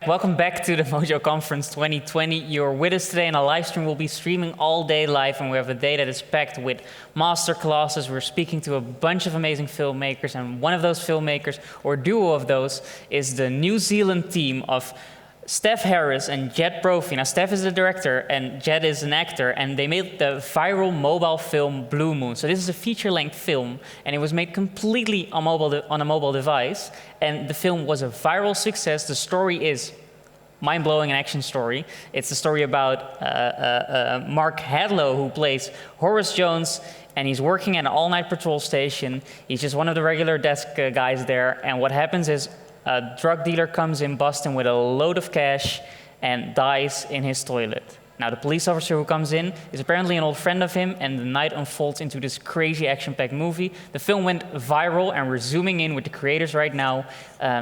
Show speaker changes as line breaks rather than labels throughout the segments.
Welcome back to the MOJO Conference 2020. You're with us today in a live stream. We'll be streaming all day live, and we have a day that is packed with masterclasses. We're speaking to a bunch of amazing filmmakers, and one of those filmmakers, or duo of those, is the New Zealand team of Steph Harris and Jed Brophy. Now, Steph is the director and Jed is an actor, and they made the viral mobile film Blue Moon. So this is a feature-length film, and it was made completely on a mobile device, and the film was a viral success. The story is mind-blowing, an action story. It's the story about Mark Hedler, who plays Horace Jones, and he's working at an all-night patrol station. He's just one of the regular desk guys there, and what happens is a drug dealer comes in Boston with a load of cash and dies in his toilet. Now, the police officer who comes in is apparently an old friend of him, and the night unfolds into this crazy action-packed movie. The film went viral, and we're zooming in with the creators right now.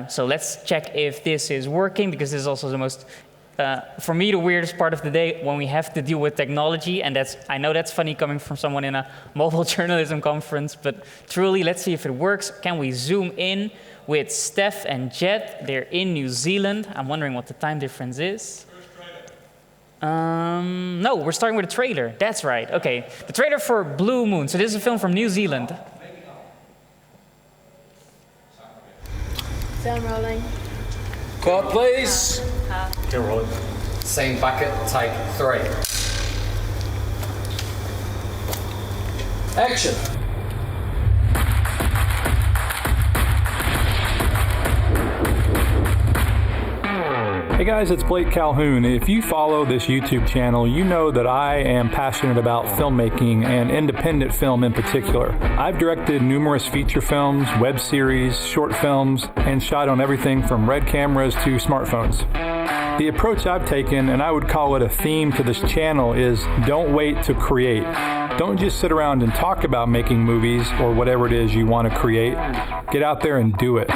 So let's check if this is working, because this is also the most, for me, the weirdest part of the day when we have to deal with technology. And I know that's funny coming from someone in a mobile journalism conference, but truly, let's see if it works. Can we zoom in with Steph and Jed? They're in New Zealand. I'm wondering what the time difference is. No, we're starting with a trailer. That's right. Okay, the trailer for Blue Moon. So this is a film from New Zealand.
Film rolling.
Cut, please.
Still rolling.
Scene bucket, take 3. Action.
Hey guys, it's Blake Calhoun. If you follow this YouTube channel, you know that I am passionate about filmmaking and independent film in particular. I've directed numerous feature films, web series, short films, and shot on everything from red cameras to smartphones. The approach I've taken, and I would call it a theme to this channel, is don't wait to create. Don't just sit around and talk about making movies or whatever it is you want to create. Get out there and do it.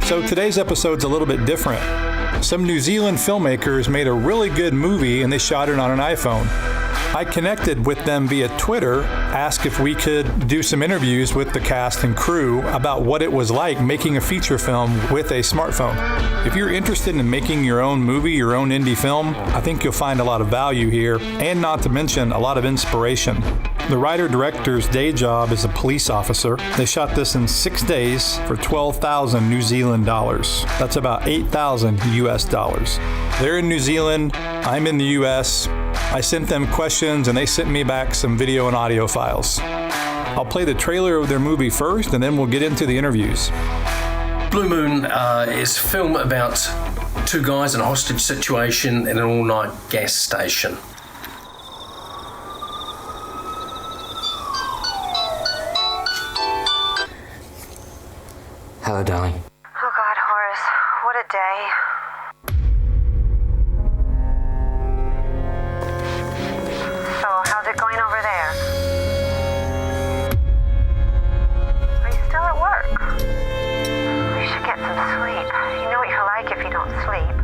So today's episode's a little bit different. Some New Zealand filmmakers made a really good movie and they shot it on an iPhone. I connected with them via Twitter, asked if we could do some interviews with the cast and crew about what it was like making a feature film with a smartphone. If you're interested in making your own movie, your own indie film, I think you'll find a lot of value here, and not to mention a lot of inspiration. The writer-director's day job is a police officer. They shot this in 6 days for 12,000 New Zealand dollars. That's about 8,000 US dollars. They're in New Zealand, I'm in the US. I sent them questions and they sent me back some video and audio files. I'll play the trailer of their movie first and then we'll get into the interviews.
Blue Moon is a film about 2 guys in a hostage situation in an all-night gas station.
Hello, darling.
Oh God, Horace, what a day. So, how's it going over there? Are you still at work? You should get some sleep. You know what you're like if you don't sleep.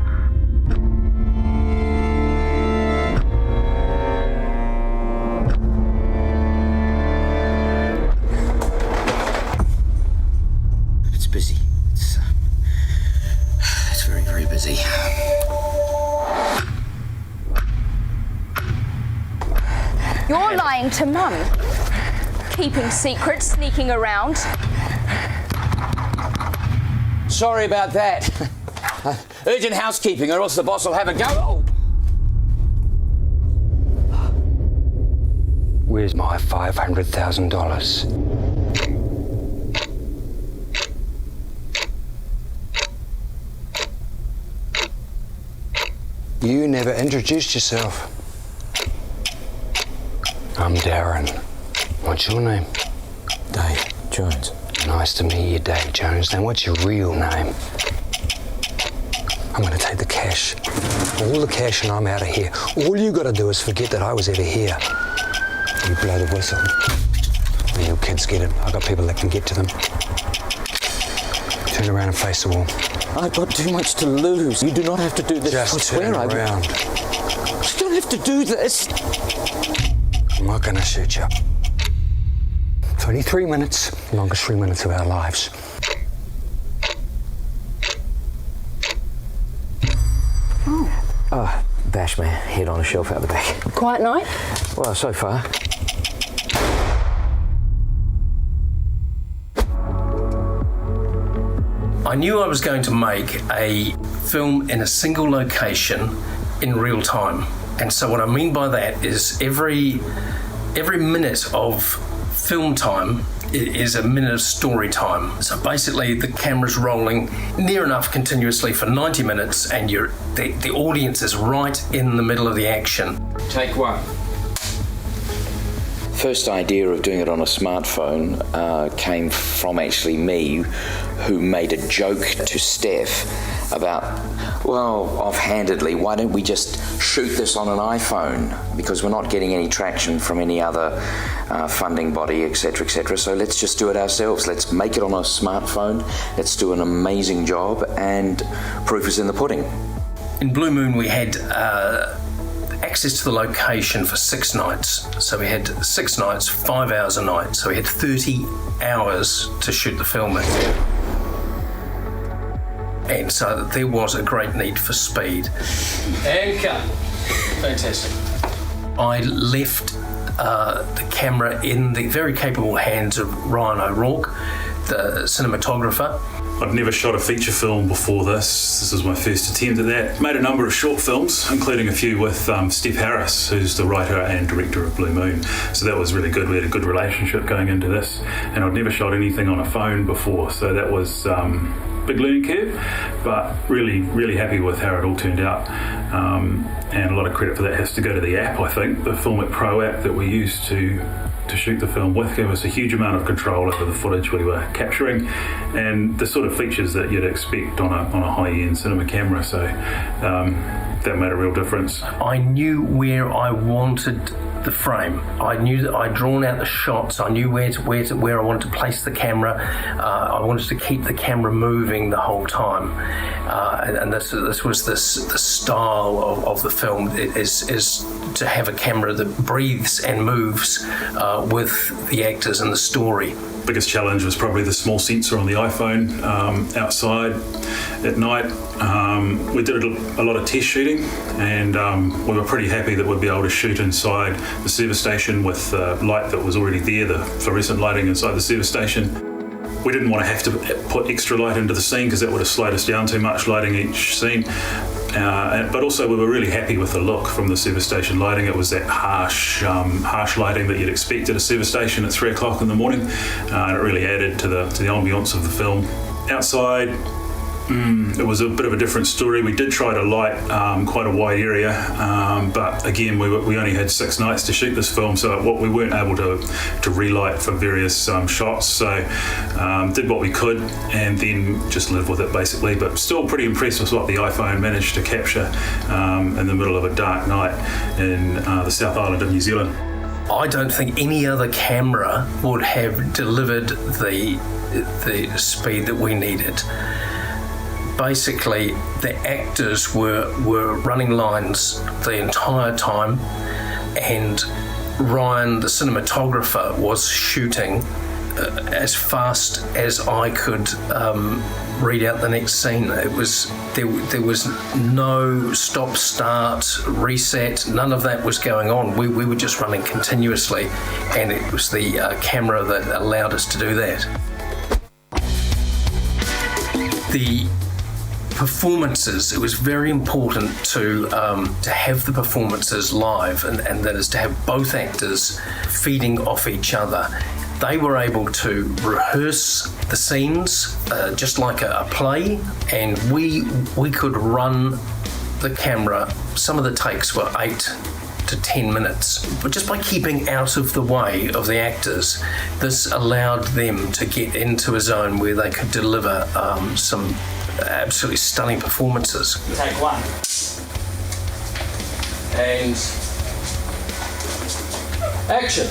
Busy. It's very, very busy.
You're lying to Mum. Keeping secrets, sneaking around.
Sorry about that. Urgent housekeeping, or else the boss will have a go. Oh. Where's my $500,000? You never introduced yourself. I'm Darren. What's your name?
Dave Jones.
Nice to meet you, Dave Jones. Now, what's your real name? I'm going to take the cash. All the cash, and I'm out of here. All you got to do is forget that I was ever here. You blow the whistle. Or you
kids get it. I've got people that can get to them. Turn around and face the wall.
I've got too much to lose. You do not have to do this.
Just
I swear
turn
I
around.
You don't have to do this.
I'm not gonna shoot you. 23 minutes, longest 3 minutes of our lives.
Oh, bashed my head on a shelf out the back.
Quiet night?
Well, so far.
I knew I was going to make a film in a single location in real time. And so what I mean by that is every minute of film time is a minute of story time. So basically the camera's rolling near enough continuously for 90 minutes and the audience is right in the middle of the action.
Take one. First idea of doing it on a smartphone came from actually me, who made a joke to Steph about, well, offhandedly, why don't we just shoot this on an iPhone? Because we're not getting any traction from any other funding body, etc., etc. So let's just do it ourselves. Let's make it on a smartphone. Let's do an amazing job, and proof is in the pudding.
In Blue Moon, we had access to the location for 6 nights. So we had 6 nights, 5 hours a night. So we had 30 hours to shoot the film in. And so there was a great need for speed. And cut. Fantastic. I left the camera in the very capable hands of Ryan O'Rourke, the cinematographer.
I'd never shot a feature film before this. This was my first attempt at that. Made a number of short films, including a few with Steph Harris, who's the writer and director of Blue Moon. So that was really good. We had a good relationship going into this. And I'd never shot anything on a phone before, so that was a big learning curve, but really, really happy with how it all turned out. And a lot of credit for that has to go to the app, I think. The VPRO app that we used to shoot the film with gave us a huge amount of control over the footage we were capturing and the sort of features that you'd expect on a high-end cinema camera, so that made a real difference.
I knew where I wanted the frame. I knew that I'd drawn out the shots. I knew where I wanted to place the camera. I wanted to keep the camera moving the whole time, and this was the style of the film is to have a camera that breathes and moves with the actors and the story.
Biggest challenge was probably the small sensor on the iPhone outside at night. We did a lot of test shooting, and we were pretty happy that we'd be able to shoot inside the service station with light that was already there, the fluorescent lighting inside the service station. We didn't want to have to put extra light into the scene because that would have slowed us down too much, lighting each scene. But also we were really happy with the look from the service station lighting. It was that harsh lighting that you'd expect at a service station at 3 o'clock in the morning, and it really added to the ambience of the film. Outside, it was a bit of a different story. We did try to light quite a wide area, but again, we only had 6 nights to shoot this film, so we weren't able to relight for various shots. So did what we could, and then just live with it basically. But still pretty impressed with what the iPhone managed to capture in the middle of a dark night in the South Island of New Zealand.
I don't think any other camera would have delivered the speed that we needed. Basically, the actors were running lines the entire time, and Ryan, the cinematographer, was shooting as fast as I could read out the next scene. There was no stop, start, reset. None of that was going on. We were just running continuously, and it was the camera that allowed us to do that. The performances, it was very important to have the performances live, and that is to have both actors feeding off each other. They were able to rehearse the scenes just like a play, and we could run the camera. Some of the takes were 8 to 10 minutes, but just by keeping out of the way of the actors, this allowed them to get into a zone where they could deliver some absolutely stunning performances.
Take one.
And action.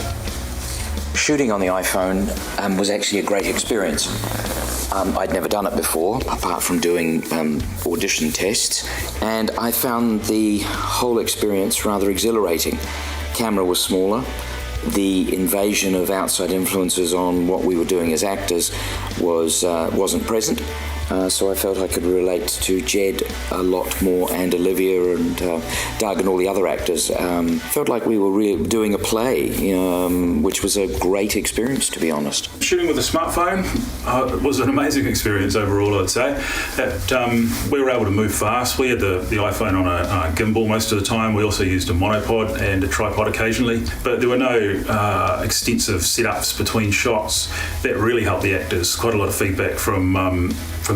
shooting on the iPhone was actually a great experience. I'd never done it before, apart from doing audition tests, and I found the whole experience rather exhilarating. Camera was smaller. The invasion of outside influences on what we were doing as actors wasn't present. So I felt I could relate to Jed a lot more, and Olivia and Doug and all the other actors. Felt like we were doing a play, which was a great experience, to be honest.
Shooting with a smartphone was an amazing experience overall, I'd say. We were able to move fast. We had the iPhone on a gimbal most of the time. We also used a monopod and a tripod occasionally, but there were no extensive setups between shots. That really helped the actors. Quite a lot of feedback from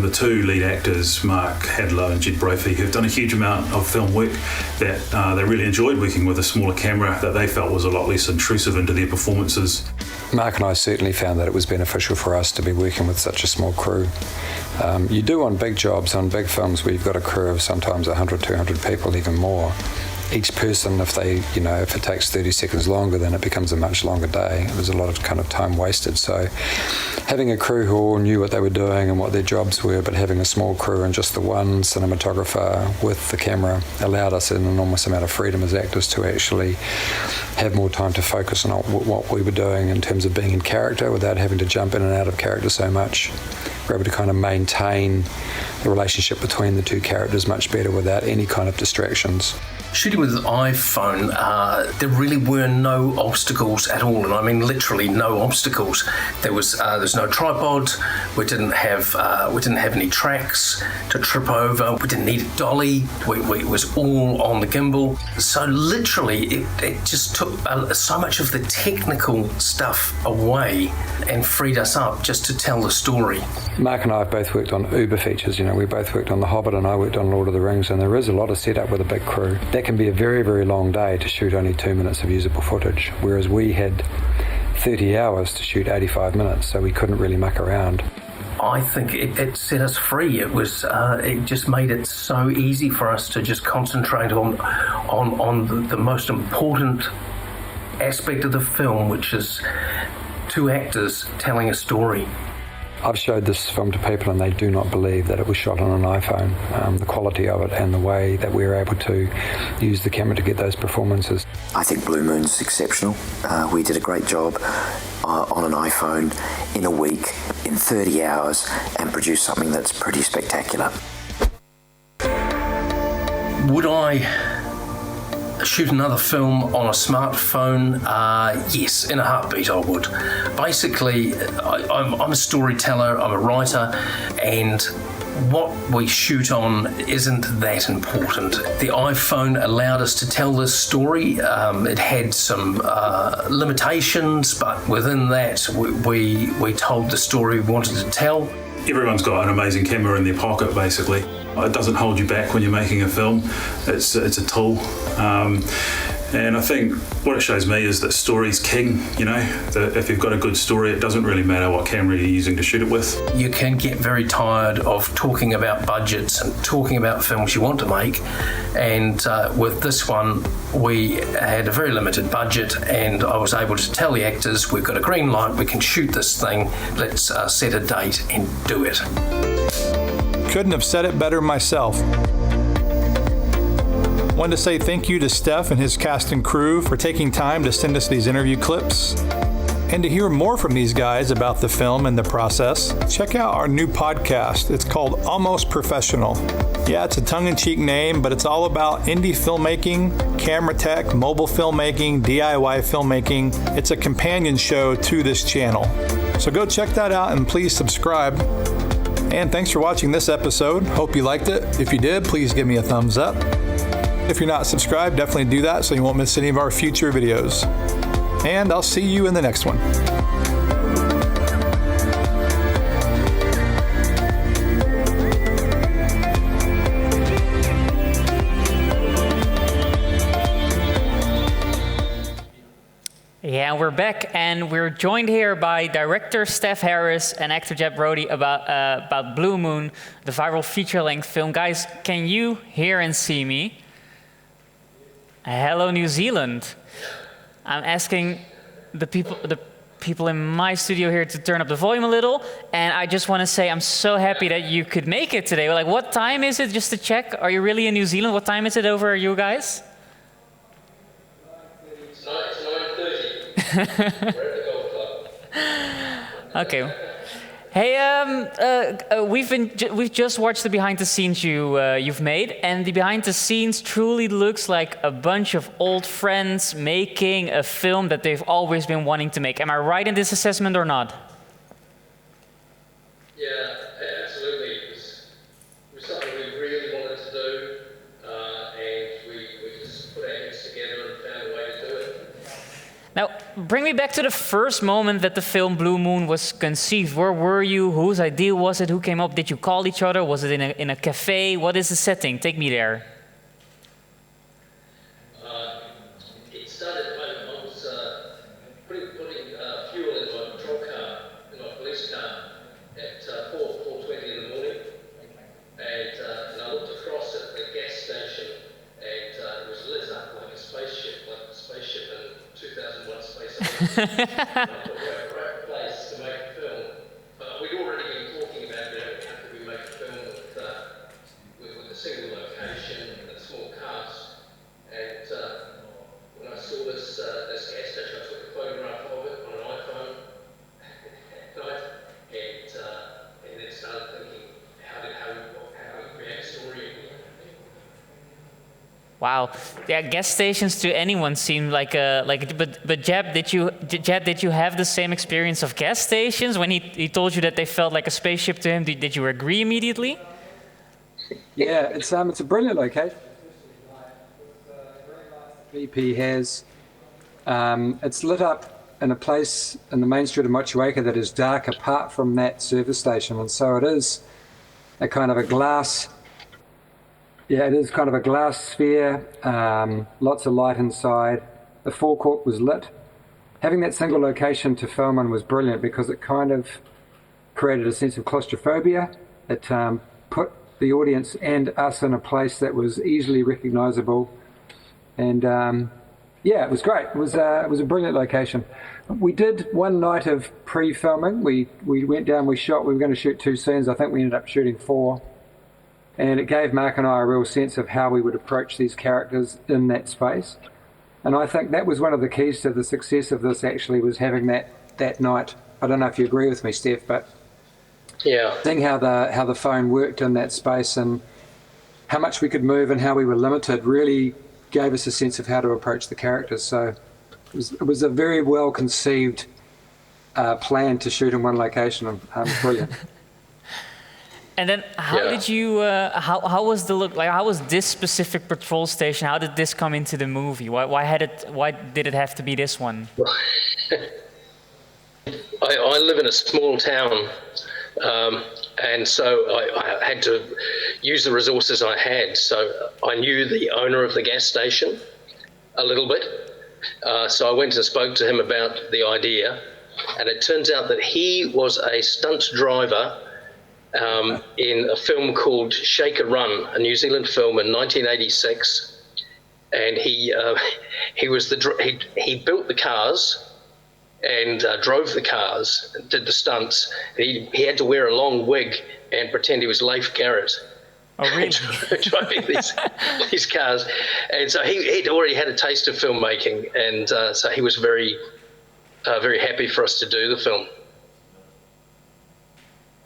the two lead actors, Mark Hedler and Jed Brophy, who've done a huge amount of film work, that they really enjoyed working with a smaller camera that they felt was a lot less intrusive into their performances.
Mark and I certainly found that it was beneficial for us to be working with such a small crew. You do on big jobs, on big films, where you've got a crew of sometimes 100, 200 people, even more. Each person, if it takes 30 seconds longer, then it becomes a much longer day. There's a lot of kind of time wasted. So having a crew who all knew what they were doing and what their jobs were, but having a small crew and just the one cinematographer with the camera allowed us an enormous amount of freedom as actors to actually have more time to focus on what we were doing in terms of being in character without having to jump in and out of character so much. We're able to kind of maintain the relationship between the two characters much better without any kind of distractions.
Shooting with an iPhone, there really were no obstacles at all, and I mean literally no obstacles. There's no tripod. We didn't have any tracks to trip over. We didn't need a dolly. It was all on the gimbal. So literally, it just took so much of the technical stuff away and freed us up just to tell the story.
Mark and I have both worked on Uber features. We both worked on The Hobbit, and I worked on Lord of the Rings, and there is a lot of setup with a big crew. That can be a very, very long day to shoot only 2 minutes of usable footage, whereas we had 30 hours to shoot 85 minutes, so we couldn't really muck around.
I think it set us free. It just made it so easy for us to just concentrate on the most important aspect of the film, which is two actors telling a story.
I've showed this film to people and they do not believe that it was shot on an iPhone. The quality of it and the way that we were able to use the camera to get those performances.
I think Blue Moon's exceptional. We did a great job on an iPhone in a week, in 30 hours, and produced something that's pretty spectacular.
Would I shoot another film on a smartphone? Yes, in a heartbeat I would. Basically, I'm a storyteller, I'm a writer, and what we shoot on isn't that important. The iPhone allowed us to tell this story. It had some limitations, but within that we told the story we wanted to tell.
Everyone's got an amazing camera in their pocket, basically. It doesn't hold you back when you're making a film. It's a tool. And I think what it shows me is that story's king, that if you've got a good story, it doesn't really matter what camera you're using to shoot it with.
You can get very tired of talking about budgets and talking about films you want to make. And with this one, we had a very limited budget, and I was able to tell the actors, we've got a green light, we can shoot this thing, let's set a date and do it.
Couldn't have said it better myself. Wanted to say thank you to Steph and his cast and crew for taking time to send us these interview clips. And to hear more from these guys about the film and the process, check out our new podcast. It's called Almost Professional. Yeah, it's a tongue-in-cheek name, but it's all about indie filmmaking, camera tech, mobile filmmaking, DIY filmmaking. It's a companion show to this channel. So go check that out and please subscribe. And thanks for watching this episode. Hope you liked it. If you did, please give me a thumbs up. If you're not subscribed, definitely do that so you won't miss any of our future videos. And I'll see you in the next one.
Yeah, we're back, and we're joined here by director Steph Harris and actor Jed Brophy about Blue Moon, the viral feature-length film. Guys, can you hear and see me? Hello, New Zealand. I'm asking the people in my studio here to turn up the volume a little. And I just want to say I'm so happy that you could make it today. Like, what time is it, just to check? Are you really in New Zealand? What time is it over you guys?
It's 9:30. We're at the golf club.
Okay. Hey, we've just watched the behind the scenes you've made, and the behind the scenes truly looks like a bunch of old friends making a film that they've always been wanting to make. Am I right in this assessment or not?
Yeah, absolutely. It was something we really wanted to do, and we just put our heads together and found a way to do it.
Now, bring me back to the first moment that the film Blue Moon was conceived. Where were you? Whose idea was it? Who came up? Did you call each other? Was it in a cafe? What is the setting? Take me there.
It started when I was putting fuel in my patrol car, in my police car, at 4:20 in the morning, and I looked across at the gas station, and it was lit up like a spaceship in 2001: Space Odyssey. I thought, what a great place to make a film. We'd already been talking about, how could we make a film with a single location and a small cast. And when I saw this gas station, I took a photograph of it on an iPhone at night, and then started thinking, how do we create a story?
Wow, yeah, gas stations to anyone seem like a But Jeb, did you have the same experience of gas stations when he told you that they felt like a spaceship to him? Did you agree immediately?
Yeah, it's a brilliant location. VP has it's lit up in a place in the main street of Motueka that is dark apart from that service station, and so it is a kind of a glass. Yeah, it is kind of a glass sphere, lots of light inside. The forecourt was lit. Having that single location to film in was brilliant because it kind of created a sense of claustrophobia. It put the audience and us in a place that was easily recognisable. And yeah, it was great. It was a brilliant location. We did one night of pre-filming. We went down, we were going to shoot 2 scenes. I think we ended up shooting 4. And it gave Mark and I a real sense of how we would approach these characters in that space. And I think that was one of the keys to the success of this, actually, was having that night. I don't know if you agree with me, Steph, but
Yeah.
seeing how the phone worked in that space and how much we could move and how we were limited really gave us a sense of how to approach the characters. So it was a very well conceived plan to shoot in one location. Brilliant.
And then, how did you? How was the look? Like, how was this specific patrol station? How did this come into the movie? Why did it have to be this one?
I live in a small town, and so I had to use the resources I had. So I knew the owner of the gas station a little bit. So I went and spoke to him about the idea, and it turns out that he was a stunt driver in a film called Shake a Run, a New Zealand film in 1986, and he built the cars and drove the cars, did the stunts. He had to wear a long wig and pretend he was Leif Garrett.
Oh, really?
Driving these cars, and so he'd already had a taste of filmmaking, and so he was very happy for us to do the film.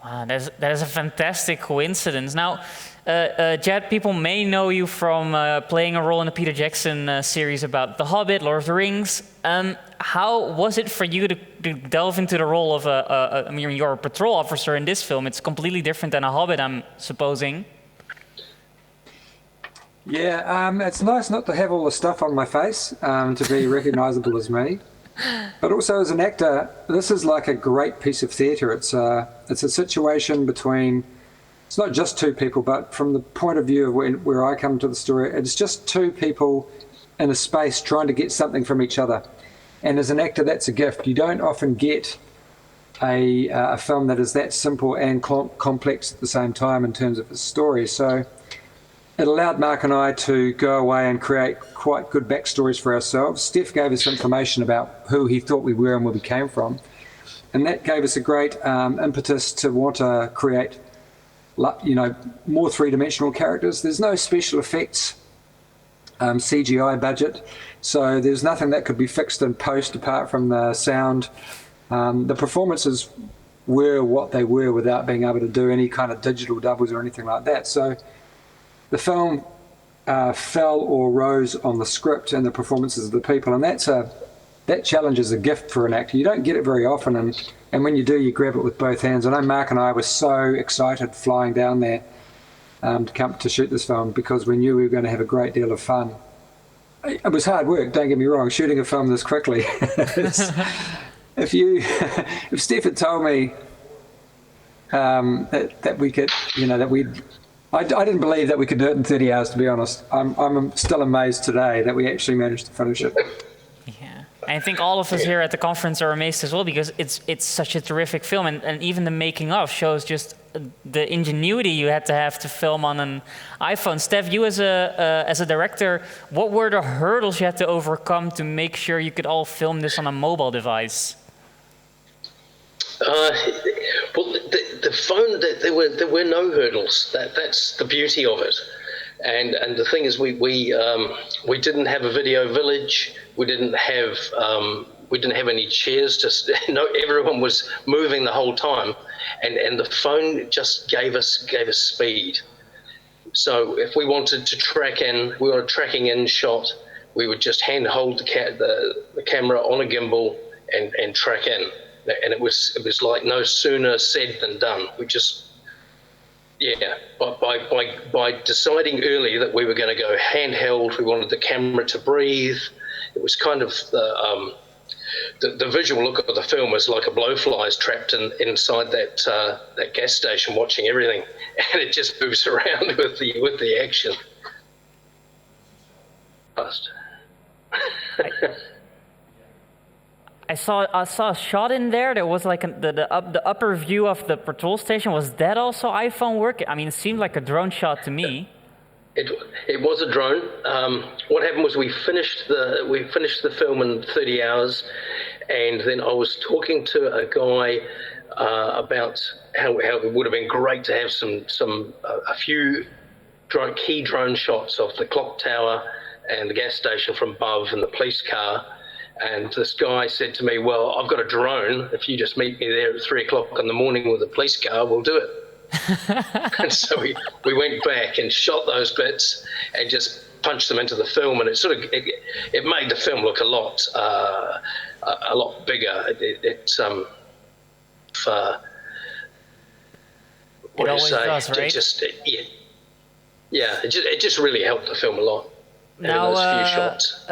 Wow, that is a fantastic coincidence. Now, Jed, people may know you from playing a role in the Peter Jackson series about The Hobbit, Lord of the Rings. How was it for you to delve into the role of you're a patrol officer in this film? It's completely different than a Hobbit, I'm supposing.
Yeah, it's nice not to have all the stuff on my face to be recognisable as me. But also as an actor, this is like a great piece of theatre. It's a situation between, it's not just 2 people, but from the point of view of where I come to the story, it's just 2 people in a space trying to get something from each other. And as an actor, that's a gift. You don't often get a film that is that simple and complex at the same time in terms of its story. So
it allowed Mark and I to go away and create quite good backstories for ourselves. Steph gave us information about who he thought we were and where we came from. And that gave us a great impetus to want to create, more three-dimensional characters. There's no special effects CGI budget, so there's nothing that could be fixed in post apart from the sound. The performances were what they were without being able to do any kind of digital doubles or anything like that. So the film fell or rose on the script and the performances of the people, and that challenge is a gift for an actor. You don't get it very often, and when you do, you grab it with both hands. I know Mark and I were so excited flying down there to come to shoot this film because we knew we were going to have a great deal of fun. It was hard work, don't get me wrong, shooting a film this quickly. If Steph had told me that we could, I didn't believe that we could do it in 30 hours, to be honest. I'm still amazed today that we actually managed to finish it.
Yeah, I think all of us here at the conference are amazed as well because it's such a terrific film, and even the making of shows just the ingenuity you had to have to film on an iPhone. Steph, you as a director, what were the hurdles you had to overcome to make sure you could all film this on a mobile device?
Well, the phone, there were no hurdles. That's the beauty of it. And the thing is, we didn't have a video village. We didn't have any chairs. Everyone was moving the whole time, and the phone just gave us speed. So if we wanted to track in, we were a tracking in shot. We would just hand hold the camera on a gimbal and track in. And it was like no sooner said than done. We just, by deciding early that we were going to go handheld, we wanted the camera to breathe. It was kind of the visual look of the film was like a blowflies trapped inside that gas station watching everything, and it just moves around with the action.
I saw a shot in there. There was like the upper view of the patrol station. Was that also iPhone work? I mean, it seemed like a drone shot to me.
It was a drone. What happened was we finished the film in 30 hours, and then I was talking to a guy about how it would have been great to have a few key drone shots of the clock tower and the gas station from above and the police car. And this guy said to me, well, I've got a drone. If you just meet me there at 3 o'clock in the morning with a police car, we'll do it. And so we went back and shot those bits and just punched them into the film. And it made the film look a lot bigger. It
always does, right?
It just really helped the film a lot.
Now,
those few shots.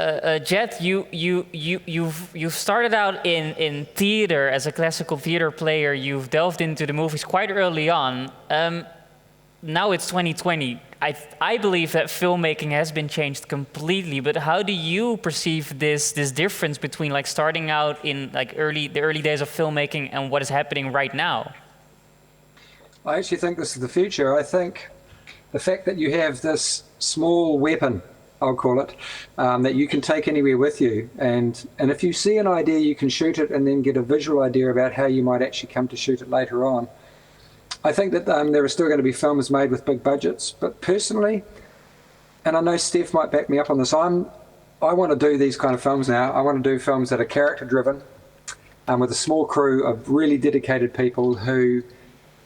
Jet, you've started out in theater as a classical theater player. You've delved into the movies quite early on. Now it's 2020. I believe that filmmaking has been changed completely. But how do you perceive this difference between like starting out in like the early days of filmmaking and what is happening right now?
I actually think this is the future. I think the fact that you have this small weapon, I'll call it, that you can take anywhere with you. And if you see an idea, you can shoot it and then get a visual idea about how you might actually come to shoot it later on. I think that there are still going to be films made with big budgets. But personally, and I know Steph might back me up on this, I want to do these kind of films now. I want to do films that are character-driven, with a small crew of really dedicated people who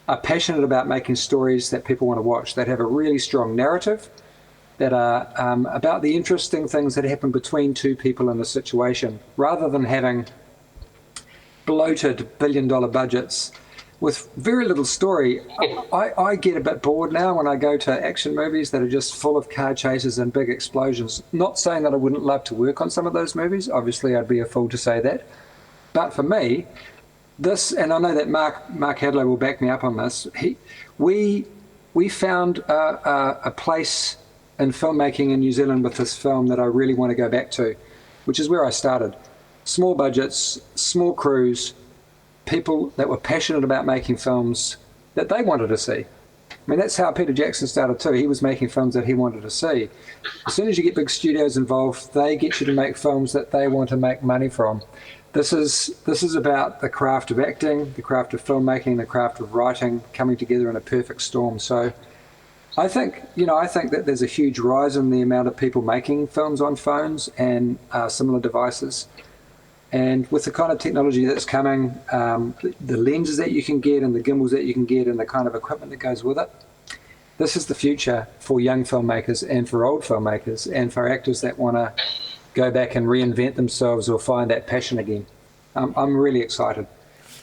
are passionate about making stories that people want to watch, that have a really strong narrative, that are about the interesting things that happen between two people in a situation, rather than having bloated billion-dollar budgets with very little story. I get a bit bored now when I go to action movies that are just full of car chases and big explosions. Not saying that I wouldn't love to work on some of those movies. Obviously, I'd be a fool to say that. But for me, this, and I know that Mark Hedler will back me up on this, we found a place in filmmaking in New Zealand with this film that I really want to go back to, which is where I started. Small budgets, small crews, people that were passionate about making films that they wanted to see. I mean, that's how Peter Jackson started too. He was making films that he wanted to see. As soon as you get big studios involved, they get you to make films that they want to make money from. This is about the craft of acting, the craft of filmmaking, the craft of writing coming together in a perfect storm. So I think that there's a huge rise in the amount of people making films on phones and similar devices. And with the kind of technology that's coming, the lenses that you can get and the gimbals that you can get and the kind of equipment that goes with it, this is the future for young filmmakers and for old filmmakers and for actors that want to go back and reinvent themselves or find that passion again. I'm really excited.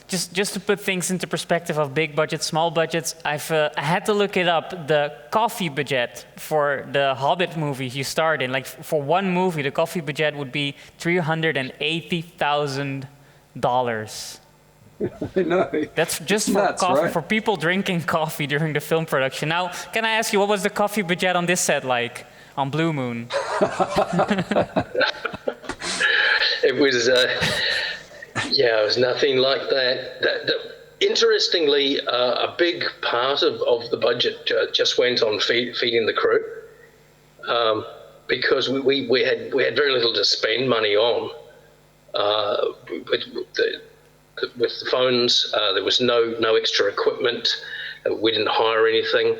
Just to put things into perspective of big budgets, small budgets, I had to look it up. The coffee budget for the Hobbit movies you starred in, like for one movie, the coffee budget would be $380,000.
I know.
That's just for
nuts,
coffee,
right?
for people drinking coffee during the film production. Now, can I ask you, what was the coffee budget on this set like, on Blue Moon?
It was, it was nothing like that. Interestingly, a big part of the budget just went on feeding the crew, because we had very little to spend money on. With the phones, there was no extra equipment. We didn't hire anything.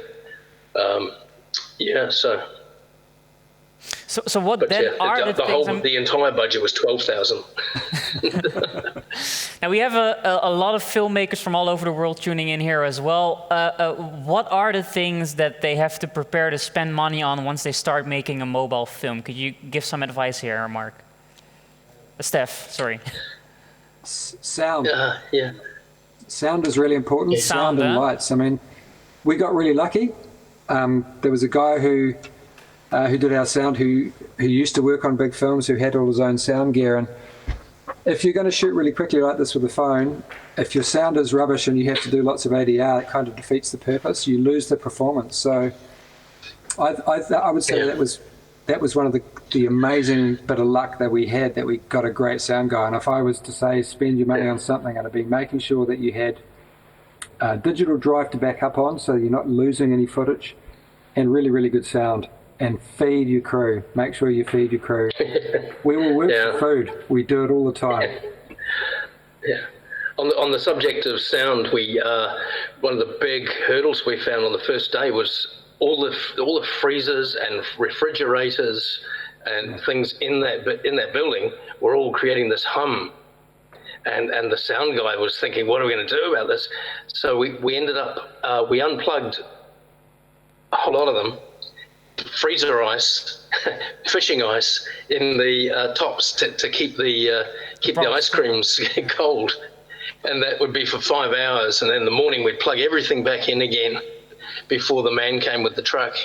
So what then are the things?
The entire budget was $12,000.
Now we have a lot of filmmakers from all over the world tuning in here as well. What are the things that they have to prepare to spend money on once they start making a mobile film? Could you give some advice here, Mark? Steph, sorry.
Sound.
Yeah.
Sound is really important.
Yeah.
Sound and lights. I mean, we got really lucky. There was a guy who did our sound who used to work on big films, who had all his own sound gear. And if you're going to shoot really quickly like this with a phone, if your sound is rubbish and you have to do lots of ADR, it kind of defeats the purpose. You lose the performance. So I would say that was one of the amazing bit of luck that we had, that we got a great sound guy. And if I was to say spend your money on something, it'd be making sure that you had a digital drive to back up on so you're not losing any footage, and really, really good sound. And feed your crew. Make sure you feed your crew. We will work for food. We do it all the time.
Yeah. On the subject of sound, we one of the big hurdles we found on the first day was all the freezers and refrigerators and things in that building were all creating this hum. And the sound guy was thinking, what are we going to do about this? So we ended up we unplugged a whole lot of them. Freezer ice, fishing ice in the tops to keep the ice creams cold, and that would be for 5 hours. And then in the morning we'd plug everything back in again before the man came with the truck.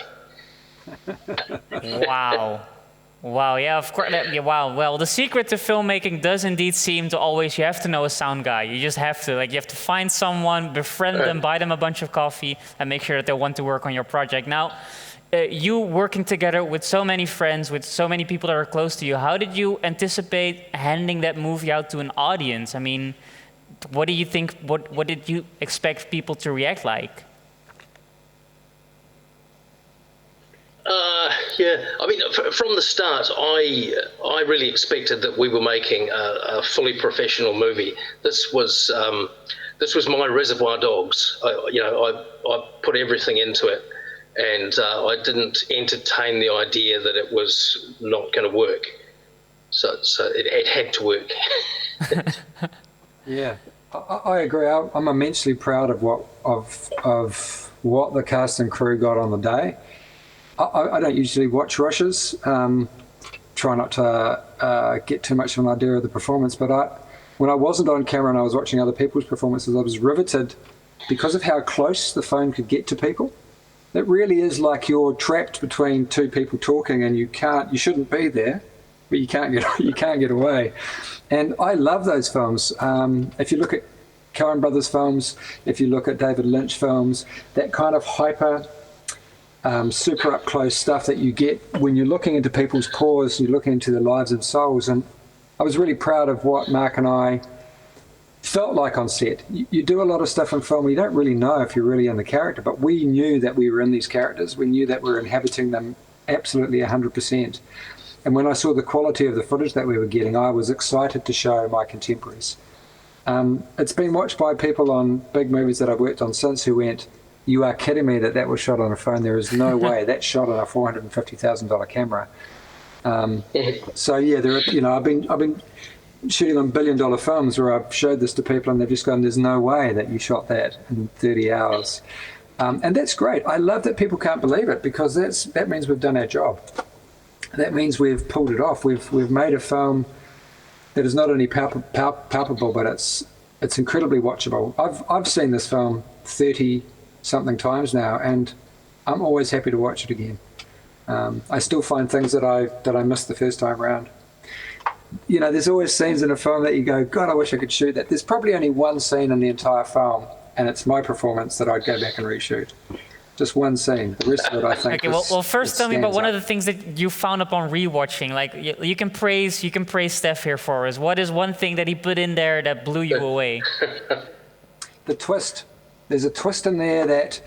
Wow, yeah, of course. Wow. Well, the secret to filmmaking does indeed seem to always, you have to know a sound guy. You just have to, you have to find someone, befriend them, buy them a bunch of coffee, and make sure that they want to work on your project. Now, you working together with so many friends, with so many people that are close to you, how did you anticipate handing that movie out to an audience? I mean, what do you think, what did you expect people to react like?
I mean, from the start, I really expected that we were making a fully professional movie. This was my Reservoir Dogs. I put everything into it. And I didn't entertain the idea that it was not going to work. So it had to work.
Yeah, I agree. I'm immensely proud of what the cast and crew got on the day. I don't usually watch rushes. Try not to get too much of an idea of the performance. But when I wasn't on camera and I was watching other people's performances, I was riveted because of how close the phone could get to people. It really is like you're trapped between two people talking, and you shouldn't be there, but you can't get away. And I love those films. If you look at Coen Brothers films, if you look at David Lynch films, that kind of hyper, super up close stuff that you get when you're looking into people's cores, you're looking into their lives and souls. And I was really proud of what Mark and I felt like on set. You do a lot of stuff in film, you don't really know if you're really in the character, but we knew that we were in these characters. We knew that we were inhabiting them absolutely 100%. And when I saw the quality of the footage that we were getting, I was excited to show my contemporaries. It's been watched by people on big movies that I've worked on since who went, "You are kidding me that was shot on a phone. There is no way that's shot on a $450,000 camera." So yeah, I've been shooting on billion-dollar films where I've showed this to people and they've just gone, "There's no way that you shot that in 30 hours." And that's great. I love that people can't believe it, because that means we've done our job. That means we've pulled it off. We've made a film that is not only palpable, but it's incredibly watchable. I've seen this film 30-something times now, and I'm always happy to watch it again. I still find things that I missed the first time around. There's always scenes in a film that you go, "God, I wish I could shoot that." There's probably only one scene in the entire film, and it's my performance that I'd go back and reshoot. Just one scene. The rest of it, I think.
Okay, well, first tell me about one of the things that you found upon rewatching. Like you can praise Steph here for us. What is one thing that he put in there that blew you away?
The twist. There's a twist in there that,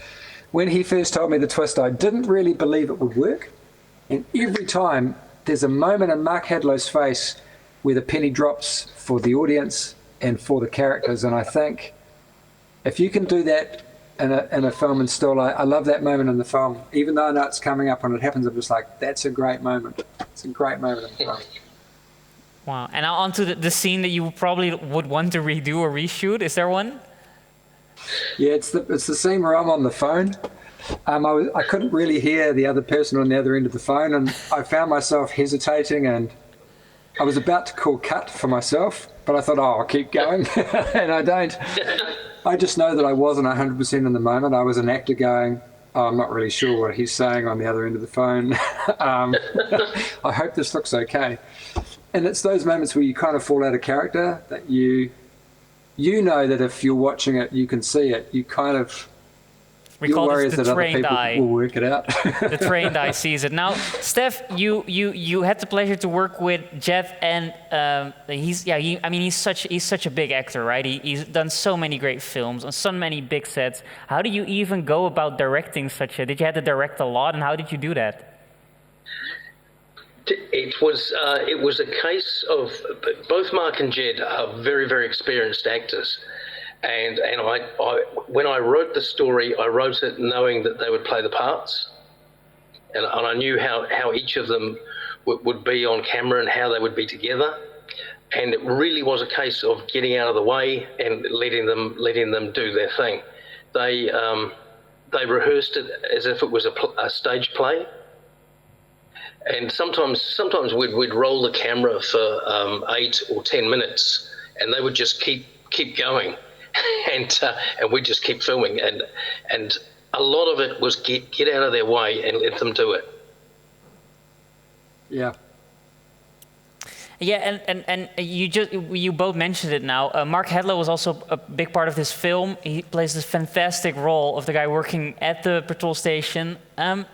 when he first told me the twist, I didn't really believe it would work. And every time there's a moment in Mark Hedler's face where the penny drops for the audience and for the characters. And I think if you can do that in a film and still, I love that moment in the film. Even though I know it's coming up when it happens, I'm just like, that's a great moment. It's a great moment in the film.
Wow. And now on to the scene that you probably would want to redo or reshoot. Is there one?
Yeah, it's the scene where I'm on the phone. I couldn't really hear the other person on the other end of the phone, and I found myself hesitating, and I was about to call cut for myself, but I thought, I'll keep going, and I don't. I just know that I wasn't 100% in the moment. I was an actor going, I'm not really sure what he's saying on the other end of the phone. I hope this looks okay. And it's those moments where you kind of fall out of character that you know that if you're watching it, you can see it. You kind of...
We call
worries
this the
that other
trained
people
eye.
will work it out.
The trained eye sees it. Now, Steph, you had the pleasure to work with Jet, and he's such a big actor, right? He's done so many great films on so many big sets. How do you even go about directing such a? Did you have to direct a lot, and how did you do that?
It was a case of both Mark and Jed are very, very experienced actors. And I when I wrote the story, I wrote it knowing that they would play the parts, and I knew how each of them would be on camera and how they would be together, and it really was a case of getting out of the way and letting them do their thing. They rehearsed it as if it was a stage play, and sometimes we'd roll the camera for 8 or 10 minutes, and they would just keep going. And we just keep filming, and a lot of it was get out of their way and let them do it.
Yeah.
Yeah, and you both mentioned it now. Mark Hedler was also a big part of this film. He plays this fantastic role of the guy working at the patrol station. You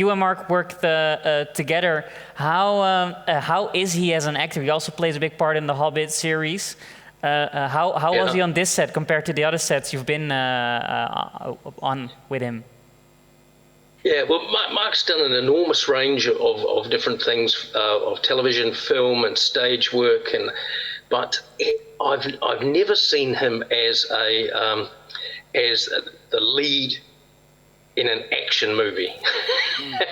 and Mark worked together. How is he as an actor? He also plays a big part in the Hobbit series. How was he on this set compared to the other sets you've been on with him?
Yeah, well, Mark's done an enormous range of different things, of television, film, and stage work, but I've never seen him as the lead in an action movie.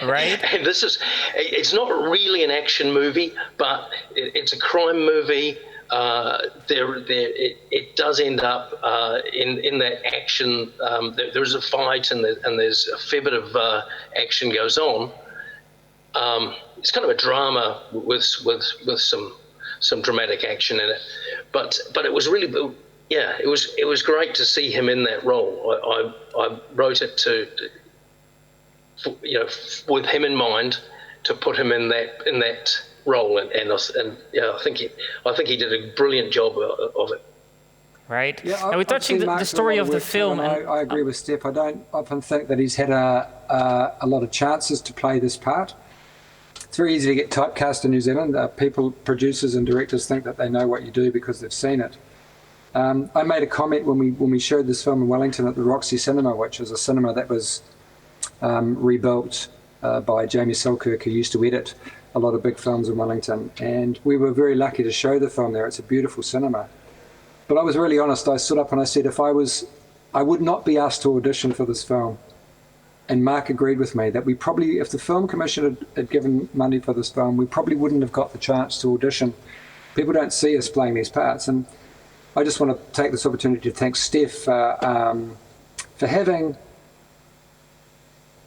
Right.
And it's not really an action movie, but it's a crime movie. It does end up in that action. There's a fight and there's a fair bit of action goes on. It's kind of a drama with some dramatic action in it, but it was really it was great to see him in that role. I wrote it with him in mind, to put him in that role, and I think he did a brilliant job of it.
Right.
Yeah,
and we're touching the story of the film.
And I agree with Steph. I don't often think that he's had a lot of chances to play this part. It's very easy to get typecast in New Zealand. People, producers and directors think that they know what you do because they've seen it. I made a comment when we showed this film in Wellington at the Roxy Cinema, which is a cinema that was rebuilt by Jamie Selkirk, who used to edit a lot of big films in Wellington. And we were very lucky to show the film there. It's a beautiful cinema. But I was really honest. I stood up and I said, I would not be asked to audition for this film. And Mark agreed with me that we probably, if the film commission had given money for this film, we probably wouldn't have got the chance to audition. People don't see us playing these parts. And I just want to take this opportunity to thank Steph for having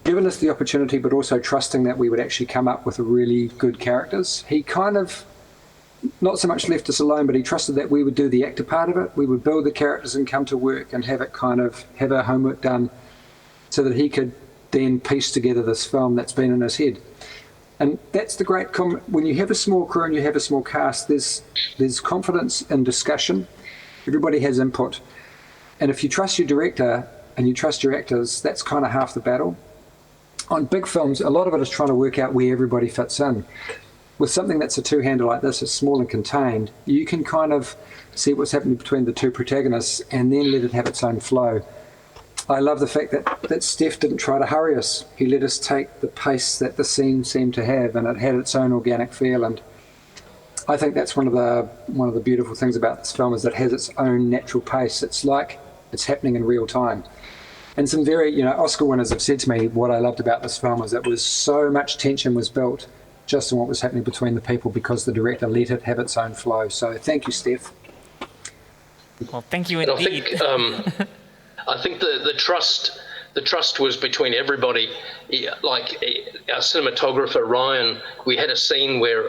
given us the opportunity, but also trusting that we would actually come up with really good characters. He kind of not so much left us alone, but he trusted that we would do the actor part of it. We would build the characters and come to work and have our homework done so that he could then piece together this film that's been in his head. And that's the great, when you have a small crew and you have a small cast, there's confidence in discussion. Everybody has input. And if you trust your director and you trust your actors, that's kind of half the battle. On big films, a lot of it is trying to work out where everybody fits in. With something that's a two-hander like this, it's small and contained, you can kind of see what's happening between the two protagonists and then let it have its own flow. I love the fact that Steph didn't try to hurry us. He let us take the pace that the scene seemed to have, and it had its own organic feel. And I think that's one of the beautiful things about this film, is that it has its own natural pace. It's like it's happening in real time. And some very, Oscar winners have said to me what I loved about this film was that was so much tension was built just in what was happening between the people because the director let it have its own flow. So thank you, Steph.
Well, thank you indeed.
I think the trust was between everybody. Like our cinematographer Ryan, we had a scene where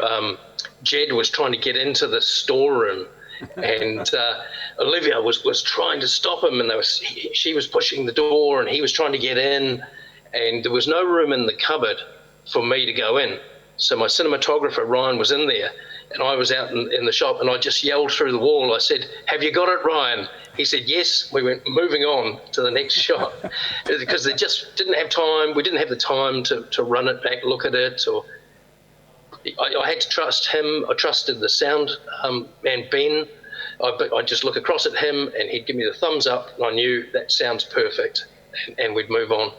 Jed was trying to get into the storeroom, and Olivia was trying to stop him, and she was pushing the door, and he was trying to get in, and there was no room in the cupboard for me to go in. So my cinematographer Ryan was in there, and I was out in the shop, and I just yelled through the wall. I said, "Have you got it, Ryan?" He said, "Yes." We went moving on to the next shot because they just didn't have time. We didn't have the time to run it back, look at it. Or I had to trust him. I trusted the sound man, Ben. I just look across at him, and he'd give me the thumbs up, and I knew that sounds perfect, and we'd move on.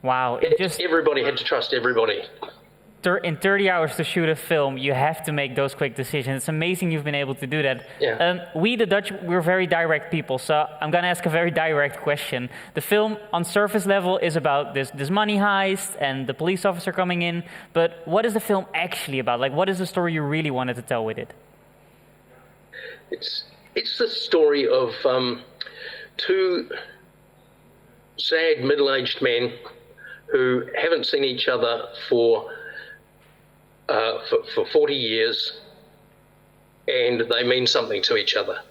Wow.
Everybody had to trust everybody.
In 30 hours to shoot a film, you have to make those quick decisions. It's amazing you've been able to do that.
Yeah.
We, the Dutch, we're very direct people, so I'm going to ask a very direct question. The film, on surface level, is about this money heist and the police officer coming in, but what is the film actually about? Like, what is the story you really wanted to tell with it?
It's the story of two sad middle-aged men who haven't seen each other for 40 years, and they mean something to each other.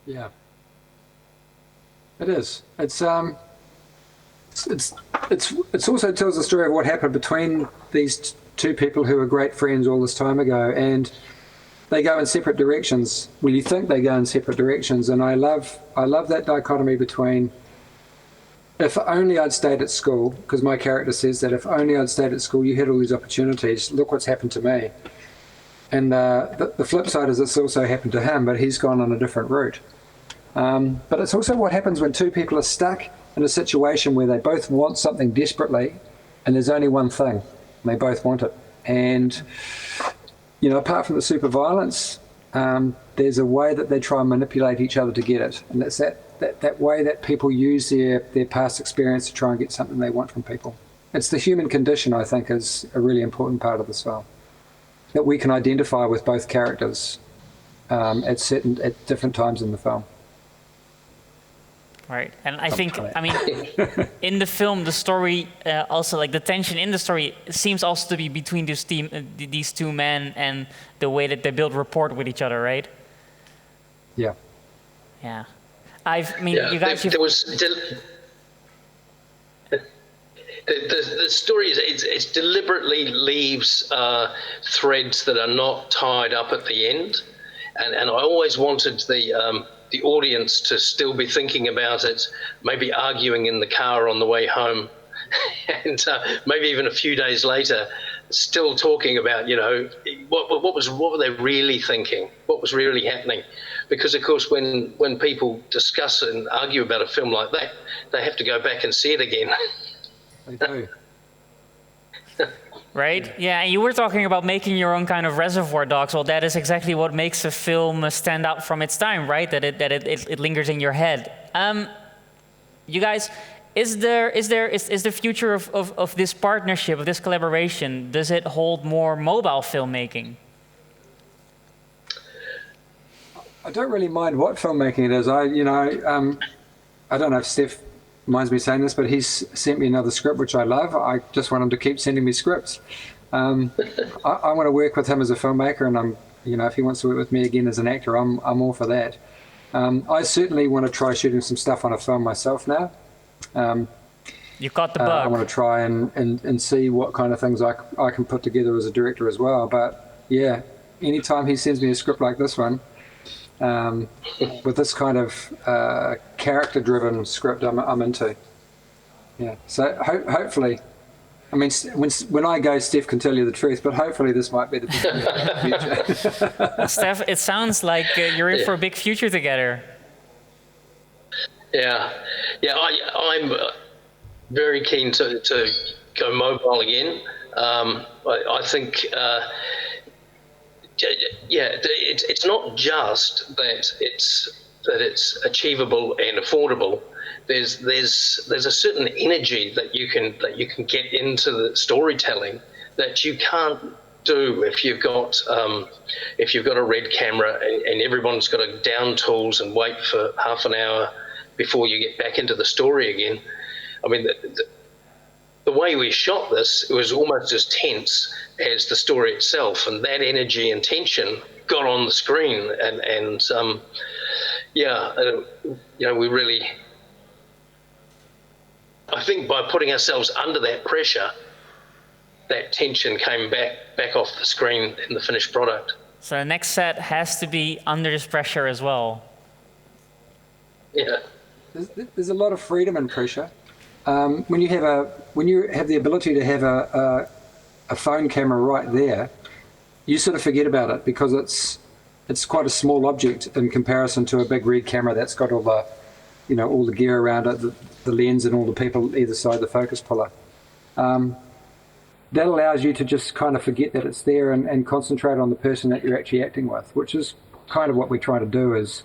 Yeah, it is. It also tells the story of what happened between these two people who were great friends all this time ago, and they go in separate directions. Well, you think they go in separate directions, and I love that dichotomy between, if only I'd stayed at school, because my character says that if only I'd stayed at school, you had all these opportunities, look what's happened to me. And the flip side is it's also happened to him, but he's gone on a different route. But it's also what happens when two people are stuck in a situation where they both want something desperately, and there's only one thing, and they both want it. And, apart from the super violence, there's a way that they try and manipulate each other to get it. And that's that way that people use their past experience to try and get something they want from people. It's the human condition, I think, is a really important part of this film. That we can identify with both characters at different times in the film.
Right, and I think, in the film, the story also, like the tension in the story, seems also to be between these two men and the way that they build rapport with each other, right?
Yeah.
Yeah. You guys.
There was the story it deliberately leaves threads that are not tied up at the end, and I always wanted the audience to still be thinking about it, maybe arguing in the car on the way home, and maybe even a few days later, still talking about, what were they really thinking? What was really happening? Because, of course, when people discuss and argue about a film like that, they have to go back and see it again.
They do.
Right? Yeah, and you were talking about making your own kind of reservoir dogs. Well, that is exactly what makes a film stand out from its time, right? That it lingers in your head. You guys, is the future of this partnership, of this collaboration, does it hold more mobile filmmaking?
I don't really mind what filmmaking it is. I don't know if Steph minds me saying this, but he's sent me another script, which I love. I just want him to keep sending me scripts. I want to work with him as a filmmaker, and if he wants to work with me again as an actor, I'm all for that. I certainly want to try shooting some stuff on a film myself now.
You caught the bug.
I want to try and see what kind of things I can put together as a director as well. But yeah, anytime he sends me a script like this one, with this kind of character-driven script, I'm into. Yeah. So hopefully, I mean, when I go, Steph can tell you the truth, but hopefully this might be the future.
Steph, it sounds like you're in for a big future together.
Yeah, I'm very keen to go mobile again. I think. It's not just that it's achievable and affordable. There's a certain energy that you can get into the storytelling that you can't do if you've got a red camera and everyone's got to down tools and wait for half an hour before you get back into the story again. I mean, the way we shot this, it was almost as tense as the story itself, and that energy and tension got on the screen, and we really, I think by putting ourselves under that pressure, that tension came back off the screen in the finished product.
So the next set has to be under this pressure as well.
Yeah.
There's a lot of freedom and pressure. When you have the ability to have a phone camera right there, you sort of forget about it because it's quite a small object in comparison to a big red camera that's got all the gear around it, the lens and all the people either side the focus puller. That allows you to just kind of forget that it's there and concentrate on the person that you're actually acting with, which is kind of what we try to do is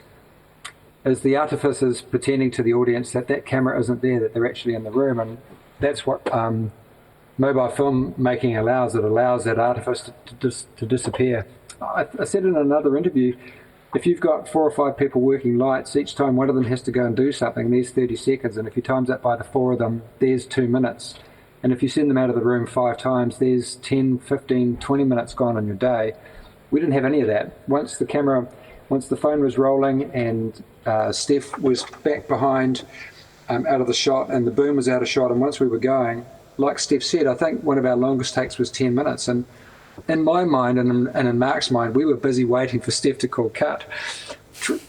the artifice is pretending to the audience that camera isn't there, that they're actually in the room, and that's what mobile filmmaking allows. It allows that artifice to disappear. I said in another interview, if you've got 4 or 5 people working lights, each time one of them has to go and do something, there's 30 seconds, and if you times that by the 4 of them, there's 2 minutes. And if you send them out of the room 5 times, there's 10, 15, 20 minutes gone on your day. We didn't have any of that. Once the phone was rolling and Steph was back behind out of the shot and the boom was out of shot, and once we were going, like Steph said, I think one of our longest takes was 10 minutes. And in my mind and in Mark's mind, we were busy waiting for Steph to call cut,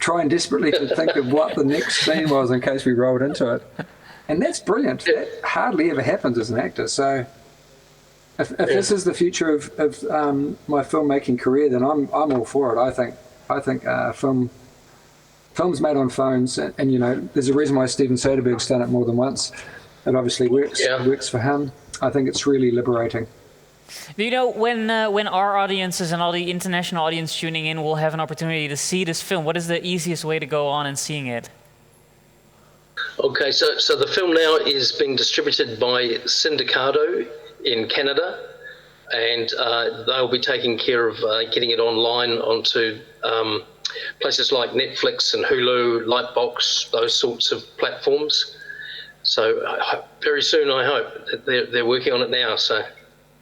trying desperately to think of what the next scene was in case we rolled into it. And that's brilliant. That hardly ever happens as an actor. So if this is the future of my filmmaking career, then I'm all for it. I think films made on phones, and there's a reason why Steven Soderbergh's done it more than once. It obviously works for him. I think it's really liberating.
Do you know when our audiences and all the international audience tuning in will have an opportunity to see this film, what is the easiest way to go on and seeing it?
Okay, so the film now is being distributed by Cinematographer in Canada, and they'll be taking care of getting it online onto places like Netflix and Hulu, Lightbox, those sorts of platforms. So very soon, I hope that they're working on it now. So.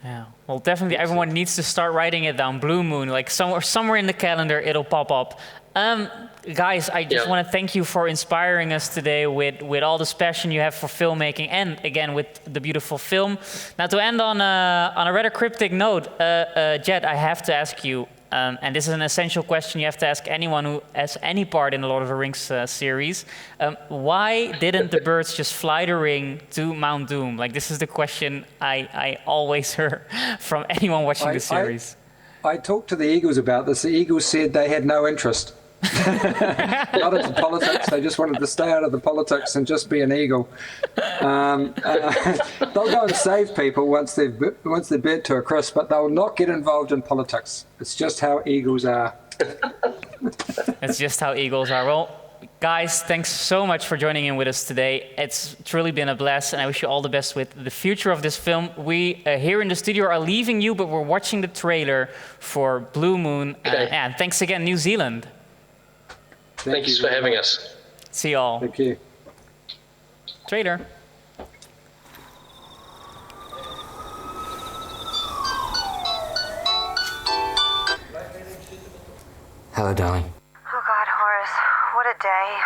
Yeah, well, definitely everyone needs to start writing it down. Blue Moon, like somewhere in the calendar, it'll pop up. Guys, I just want to thank you for inspiring us today with all this passion you have for filmmaking, and again with the beautiful film. Now, to end on a rather cryptic note, Jed, I have to ask you, and this is an essential question you have to ask anyone who has any part in the Lord of the Rings series. Why didn't the birds just fly the ring to Mount Doom? Like, this is the question I always hear from anyone watching the series.
I talked to the Eagles about this. The Eagles said they had no interest. Not into politics. They just wanted to stay out of the politics and just be an eagle. They'll go and save people once they're burnt to a crisp, but they'll not get involved in politics. It's just how eagles are.
It's just how eagles are. Well, guys, thanks so much for joining in with us today. It's truly been a blast, and I wish you all the best with the future of this film. We here in the studio are leaving you, but we're watching the trailer for Blue Moon. And thanks again, New Zealand.
Thanks for having us.
See you all.
Thank you.
Trailer.
Hello, darling.
Oh, God, Horace, what a day.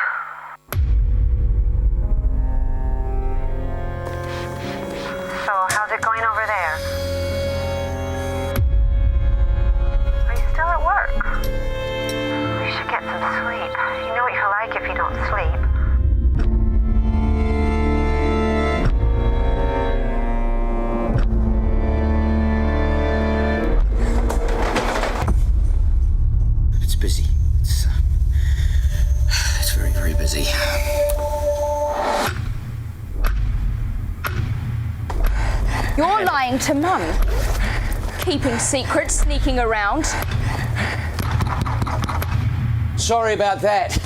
So, how's it going over there? Are you still at work? You should get some sleep. You know what you're like if you don't sleep.
It's busy. It's very, very busy.
You're lying to Mum. Keeping secrets, sneaking around.
Sorry about that.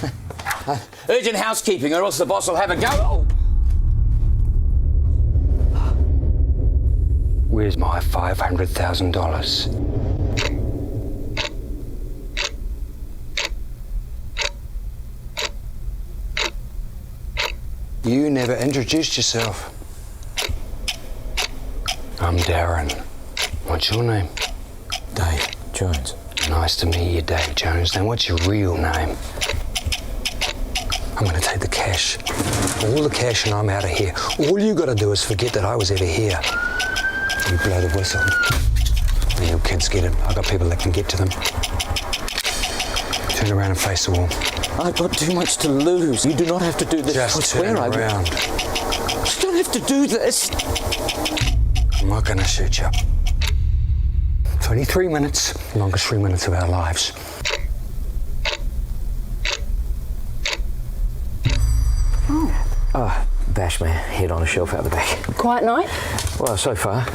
Urgent housekeeping, or else the boss will have a go. Oh.
Where's my $500,000? You never introduced yourself. I'm Darren. What's your name?
Dave Jones.
Nice to meet you, Dave Jones. Now, what's your real name? I'm going to take the cash. All the cash, and I'm out of here. All you got to do is forget that I was ever here. You blow the whistle. You kids get him. I've got people that can get to them. Turn around and face the wall.
I've got too much to lose. You do not have to do this.
Just turn around.
You don't have to do this.
I'm not going to shoot you. 23 minutes, longest 3 minutes of our lives.
Oh, bash my head on a shelf out the back.
Quiet night?
Well, so far.